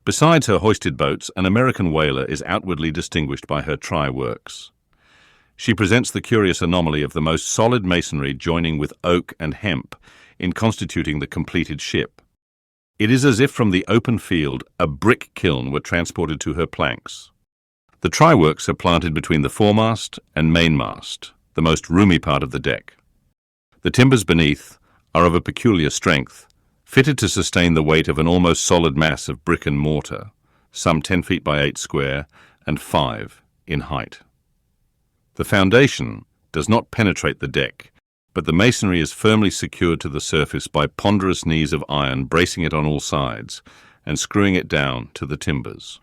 Besides her hoisted boats, an American whaler is outwardly distinguished by her try-works. She presents the curious anomaly of the most solid masonry joining with oak and hemp in constituting the completed ship. It is as if from the open field a brick kiln were transported to her planks. The try-works are planted between the foremast and mainmast, the most roomy part of the deck. The timbers beneath are of a peculiar strength, fitted to sustain the weight of an almost solid mass of brick and mortar, some 10 feet by 8 square and 5 in height. The foundation does not penetrate the deck, but the masonry is firmly secured to the surface by ponderous knees of iron bracing it on all sides and screwing it down to the timbers.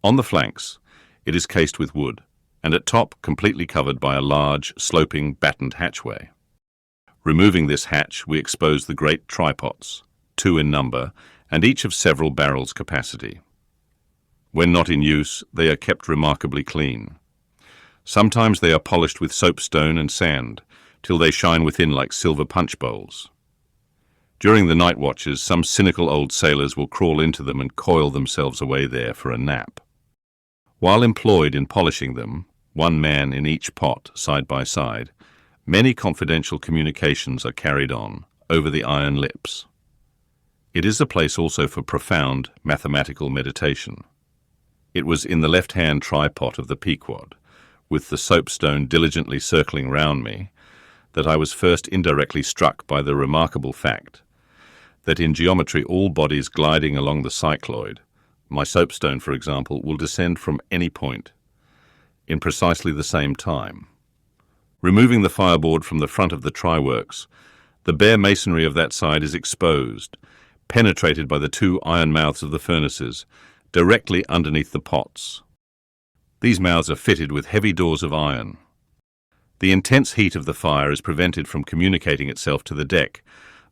On the flanks, it is cased with wood, and at top completely covered by a large, sloping, battened hatchway. Removing this hatch, we expose the great trypots, 2 in number, and each of several barrels' capacity. When not in use, they are kept remarkably clean. Sometimes they are polished with soapstone and sand, till they shine within like silver punch bowls. During the night watches, some cynical old sailors will crawl into them and coil themselves away there for a nap. While employed in polishing them, 1 man in each pot, side by side, many confidential communications are carried on over the iron lips. It is a place also for profound mathematical meditation. It was in the left-hand try-pot of the Pequod, with the soapstone diligently circling round me, that I was first indirectly struck by the remarkable fact that in geometry all bodies gliding along the cycloid, my soapstone, for example, will descend from any point in precisely the same time. Removing the fireboard from the front of the try-works, the bare masonry of that side is exposed, penetrated by the 2 iron mouths of the furnaces, directly underneath the pots. These mouths are fitted with heavy doors of iron. The intense heat of the fire is prevented from communicating itself to the deck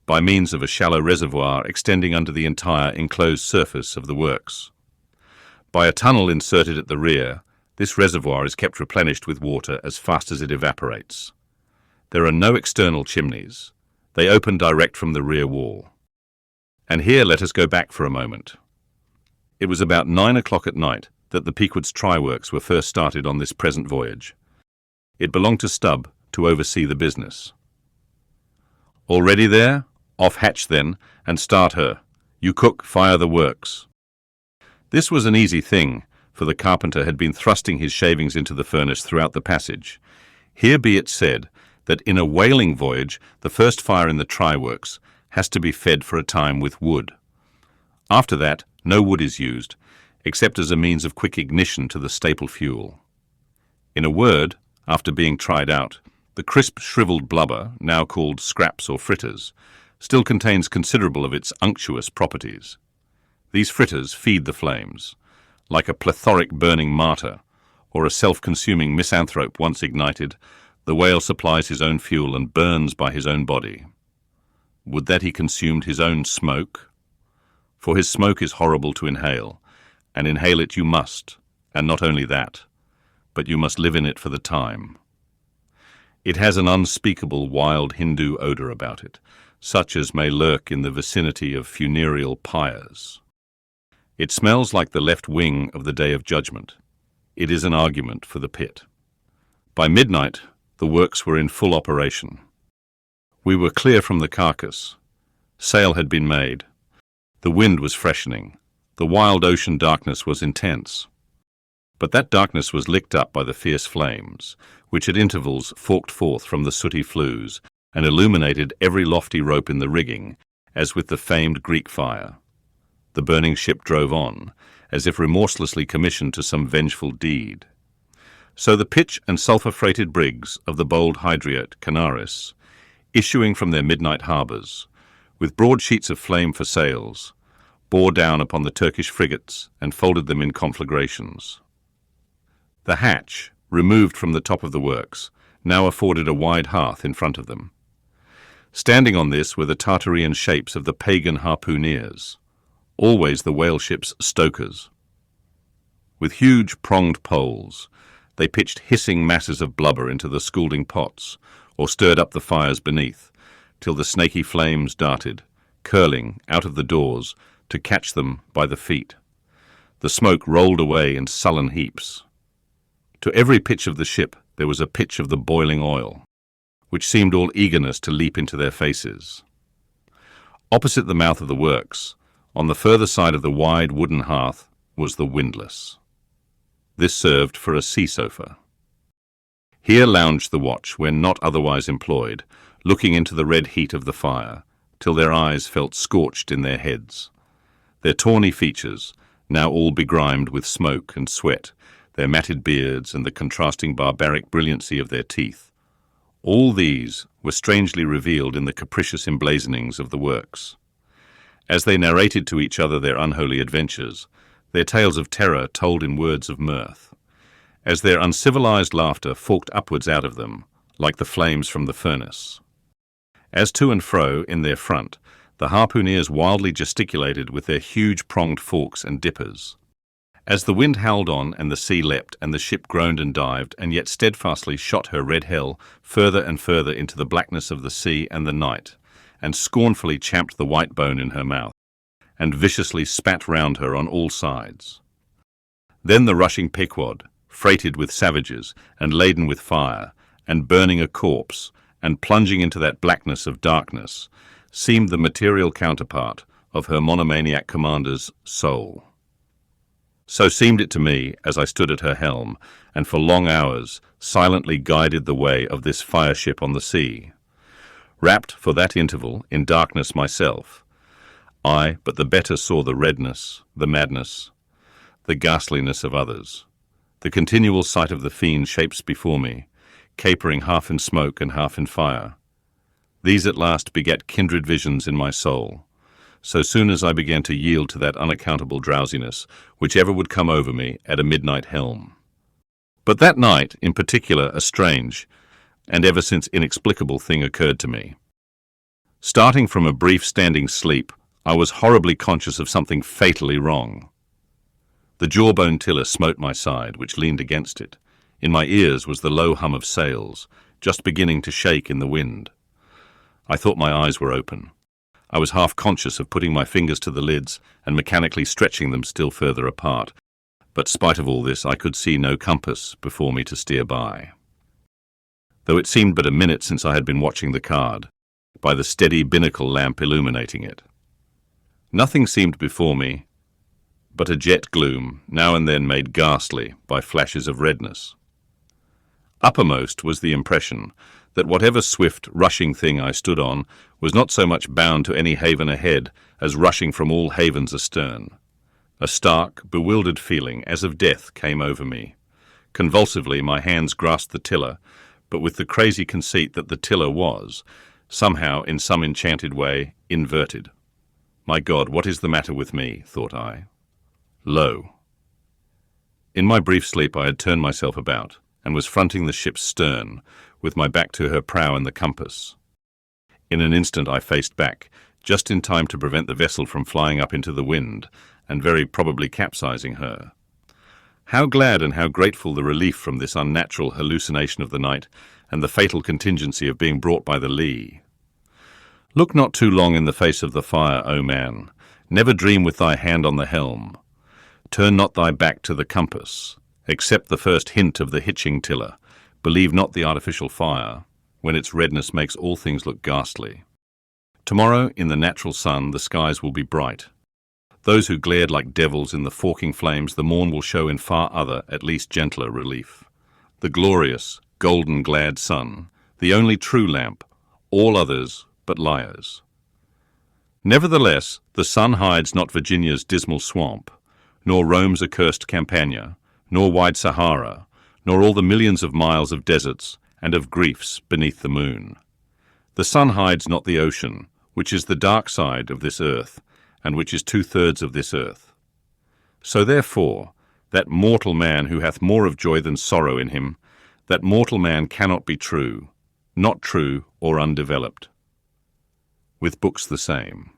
by means of a shallow reservoir extending under the entire enclosed surface of the works. By a tunnel inserted at the rear, this reservoir is kept replenished with water as fast as it evaporates. There are no external chimneys. They open direct from the rear wall. And here let us go back for a moment. It was about 9 o'clock at night that the Pequod's try-works were first started on this present voyage. It belonged to Stubb to oversee the business. Already there? Off hatch then, and start her. You cook, fire the works. This was an easy thing, for the carpenter had been thrusting his shavings into the furnace throughout the passage. Here be it said that in a whaling voyage the first fire in the try-works has to be fed for a time with wood. After that, no wood is used, except as a means of quick ignition to the staple fuel. In a word, after being tried out, the crisp shriveled blubber, now called scraps or fritters, still contains considerable of its unctuous properties. These fritters feed the flames. Like a plethoric burning martyr, or a self-consuming misanthrope once ignited, the whale supplies his own fuel and burns by his own body. Would that he consumed his own smoke? For his smoke is horrible to inhale, and inhale it you must, and not only that, but you must live in it for the time. It has an unspeakable wild Hindu odor about it, such as may lurk in the vicinity of funereal pyres. It smells like the left wing of the Day of Judgment. It is an argument for the pit. By midnight, the works were in full operation. We were clear from the carcass. Sail had been made. The wind was freshening. The wild ocean darkness was intense. But that darkness was licked up by the fierce flames, which at intervals forked forth from the sooty flues and illuminated every lofty rope in the rigging, as with the famed Greek fire. The burning ship drove on, as if remorselessly commissioned to some vengeful deed. So the pitch and sulphur-freighted brigs of the bold Hydriot Canaris, issuing from their midnight harbours, with broad sheets of flame for sails, bore down upon the Turkish frigates and folded them in conflagrations. The hatch, removed from the top of the works, now afforded a wide hearth in front of them. Standing on this were the Tartarian shapes of the pagan Harpooneers, always the whale ship's stokers. With huge pronged poles, they pitched hissing masses of blubber into the scalding pots, or stirred up the fires beneath, till the snaky flames darted, curling, out of the doors, to catch them by the feet. The smoke rolled away in sullen heaps. To every pitch of the ship there was a pitch of the boiling oil, which seemed all eagerness to leap into their faces. Opposite the mouth of the works, on the further side of the wide wooden hearth, was the windlass. This served for a sea sofa. Here lounged the watch when not otherwise employed, looking into the red heat of the fire, till their eyes felt scorched in their heads. Their tawny features, now all begrimed with smoke and sweat, their matted beards and the contrasting barbaric brilliancy of their teeth, all these were strangely revealed in the capricious emblazonings of the works. As they narrated to each other their unholy adventures, their tales of terror told in words of mirth, as their uncivilized laughter forked upwards out of them, like the flames from the furnace. As to and fro, in their front, the harpooneers wildly gesticulated with their huge pronged forks and dippers. As the wind howled on and the sea leapt and the ship groaned and dived and yet steadfastly shot her red hell further and further into the blackness of the sea and the night, and scornfully champed the white bone in her mouth, and viciously spat round her on all sides. Then the rushing Pequod, freighted with savages and laden with fire, and burning a corpse, and plunging into that blackness of darkness, seemed the material counterpart of her monomaniac commander's soul. So seemed it to me as I stood at her helm, and for long hours silently guided the way of this fire ship on the sea. Wrapped for that interval in darkness myself, I but the better saw the redness, the madness, the ghastliness of others, the continual sight of the fiend shapes before me, capering half in smoke and half in fire. These at last begat kindred visions in my soul, so soon as I began to yield to that unaccountable drowsiness whichever would come over me at a midnight helm. But that night, in particular, a strange, and ever since inexplicable thing occurred to me. Starting from a brief standing sleep, I was horribly conscious of something fatally wrong. The jawbone tiller smote my side, which leaned against it. In my ears was the low hum of sails, just beginning to shake in the wind. I thought my eyes were open. I was half conscious of putting my fingers to the lids and mechanically stretching them still further apart, but spite of all this I could see no compass before me to steer by. Though it seemed but a minute since I had been watching the card, by the steady binnacle lamp illuminating it. Nothing seemed before me but a jet gloom, now and then made ghastly by flashes of redness. Uppermost was the impression that whatever swift, rushing thing I stood on was not so much bound to any haven ahead as rushing from all havens astern. A stark, bewildered feeling as of death came over me. Convulsively my hands grasped the tiller, but with the crazy conceit that the tiller was, somehow, in some enchanted way, inverted. My God, what is the matter with me, thought I. Lo! In my brief sleep I had turned myself about, and was fronting the ship's stern, with my back to her prow and the compass. In an instant I faced back, just in time to prevent the vessel from flying up into the wind, and very probably capsizing her. How glad and how grateful the relief from this unnatural hallucination of the night, and the fatal contingency of being brought by the lee. Look not too long in the face of the fire, O man. Never dream with thy hand on the helm. Turn not thy back to the compass. Accept the first hint of the hitching tiller. Believe not the artificial fire, when its redness makes all things look ghastly. Tomorrow, in the natural sun, the skies will be bright. Those who glared like devils in the forking flames, the morn will show in far other, at least gentler relief. The glorious, golden glad sun, the only true lamp, all others but liars. Nevertheless, the sun hides not Virginia's dismal swamp, nor Rome's accursed Campania, nor wide Sahara, nor all the millions of miles of deserts and of griefs beneath the moon. The sun hides not the ocean, which is the dark side of this earth, and which is 2/3 of this earth. So therefore, that mortal man who hath more of joy than sorrow in him, that mortal man cannot be true, not true or undeveloped. With books the same.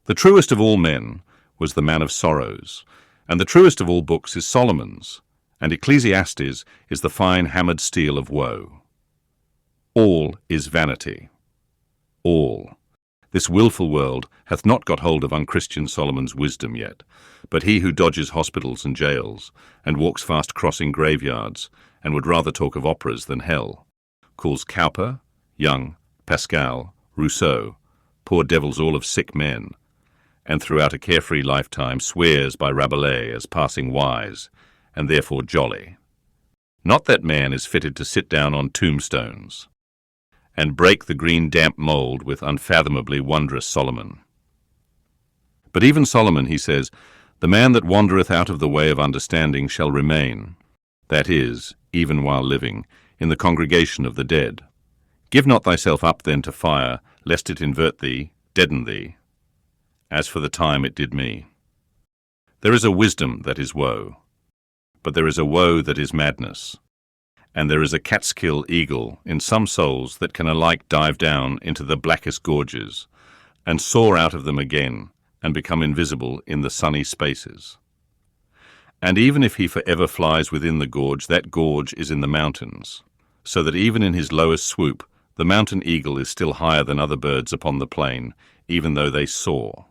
The truest of all men was the man of sorrows, and the truest of all books is Solomon's, and Ecclesiastes is the fine hammered steel of woe. All is vanity. All. This wilful world hath not got hold of unchristian Solomon's wisdom yet, but he who dodges hospitals and jails, and walks fast crossing graveyards, and would rather talk of operas than hell, calls Cowper, Young, Pascal, Rousseau, poor devils all of sick men, and throughout a carefree lifetime swears by Rabelais as passing wise, and therefore jolly. Not that man is fitted to sit down on tombstones, and break the green damp mould with unfathomably wondrous Solomon. But even Solomon, he says, the man that wandereth out of the way of understanding shall remain, that is, even while living, in the congregation of the dead. Give not thyself up then to fire, lest it invert thee, deaden thee, as for the time it did me. There is a wisdom that is woe, but there is a woe that is madness, and there is a catskill eagle in some souls that can alike dive down into the blackest gorges, and soar out of them again, and become invisible in the sunny spaces. And even if he forever flies within the gorge, that gorge is in the mountains, so that even in his lowest swoop, the mountain eagle is still higher than other birds upon the plain, even though they soar.